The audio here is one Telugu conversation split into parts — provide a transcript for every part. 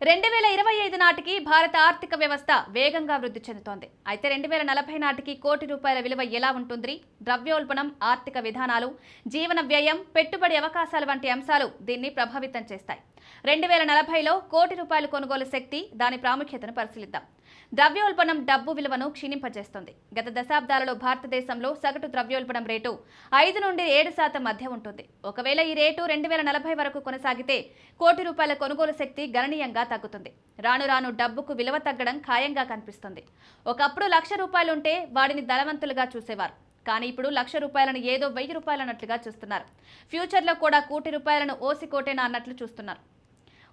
2025 నాటికి భారత ఆర్థిక వ్యవస్థ వేగంగా వృద్ధి చెందుతోంది. అయితే 2040 నాటికి కోటి రూపాయల విలువ ఎలా ఉంటుంది? ద్రవ్యోల్బణం, ఆర్థిక విధానాలు, జీవన వ్యయం, పెట్టుబడి అవకాశాలు వంటి అంశాలు దీన్ని ప్రభావితం చేస్తాయి. 2040లో కోటి రూపాయల కొనుగోలు శక్తి, దాని ప్రాముఖ్యతను పరిశీలిద్దాం. ద్రవ్యోల్బణం డబ్బు విలువను క్షీణింపజేస్తుంది. గత దశాబ్దాలలో భారతదేశంలో సగటు ద్రవ్యోల్బణం రేటు 5 నుండి 7% మధ్య ఉంటుంది. ఒకవేళ ఈ రేటు 2040 వరకు కొనసాగితే కోటి రూపాయల కొనుగోలు శక్తి గణనీయంగా తగ్గుతుంది. రాను రాను డబ్బుకు విలువ తగ్గడం ఖాయంగా కనిపిస్తుంది. ఒకప్పుడు ₹1,00,000 ఉంటే వాడిని ధనవంతులుగా చూసేవారు. కానీ ఇప్పుడు ₹1,00,000 ఏదో ₹1,000 అన్నట్లుగా చూస్తున్నారు. ఫ్యూచర్లో కూడా కోటి రూపాయలను ఓసికోటేనా అన్నట్లు చూస్తున్నారు.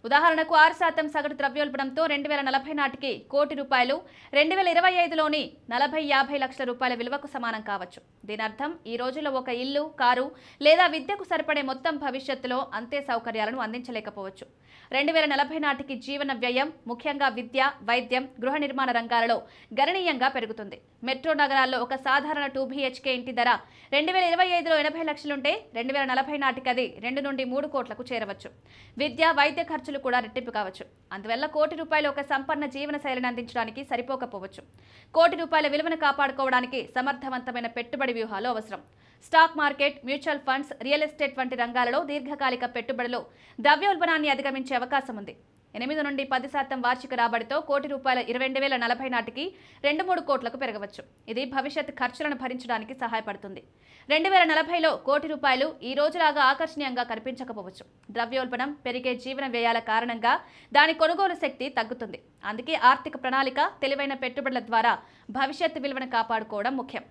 ఉదాహరణకు 6% సగటు ద్రవ్యోల్బణంతో 2040 నాటికి కోటి రూపాయలు 2025లోని 40-50 లక్షల రూపాయల విలువకు సమానం కావచ్చు. దీని అర్థం ఈ రోజుల్లో ఒక ఇల్లు, కారు లేదా విద్యకు సరిపడే మొత్తం భవిష్యత్తులో అంతే సౌకర్యాలను అందించలేకపోవచ్చు. 2040 నాటికి జీవన వ్యయం, ముఖ్యంగా విద్య, వైద్యం, గృహ నిర్మాణ రంగాలలో గణనీయంగా పెరుగుతుంది. మెట్రో నగరాల్లో ఒక సాధారణ 2 BHK ఇంటి ధర 2025లో 80 లక్షలుంటే 2040 నాటికి అది 2 నుండి 3 కోట్లకు చేరవచ్చు. విద్య, వైద్య ఖర్చులు కూడా రెట్టింపు కావచ్చు. అందువల్ల కోటి రూపాయలు ఒక సంపన్న జీవన శైలిని అందించడానికి సరిపోకపోవచ్చు. కోటి రూపాయల విలువను కాపాడుకోవడానికి సమర్థవంతమైన పెట్టుబడి వ్యూహాలు అవసరం. Stock market, mutual funds, real estate వంటి రంగాలలో దీర్ఘకాలిక పెట్టుబడులు ద్రవ్యోల్బణాన్ని అధిగమించే అవకాశం ఉంది. 8 నుండి 10% వార్షిక రాబడితో కోటి రూపాయల 2040 నాటికి 2-3 కోట్లకు పెరగవచ్చు. ఇది భవిష్యత్ ఖర్చులను భరించడానికి సహాయపడుతుంది. 2040లో కోటి రూపాయలు ఈ రోజులాగా ఆకర్షణీయంగా కనిపించకపోవచ్చు. ద్రవ్యోల్బణం, పెరిగే జీవన వ్యయాల కారణంగా దాని కొనుగోలు శక్తి తగ్గుతుంది. అందుకే ఆర్థిక ప్రణాళిక, తెలివైన పెట్టుబడుల ద్వారా భవిష్యత్ విలువను కాపాడుకోవడం ముఖ్యం.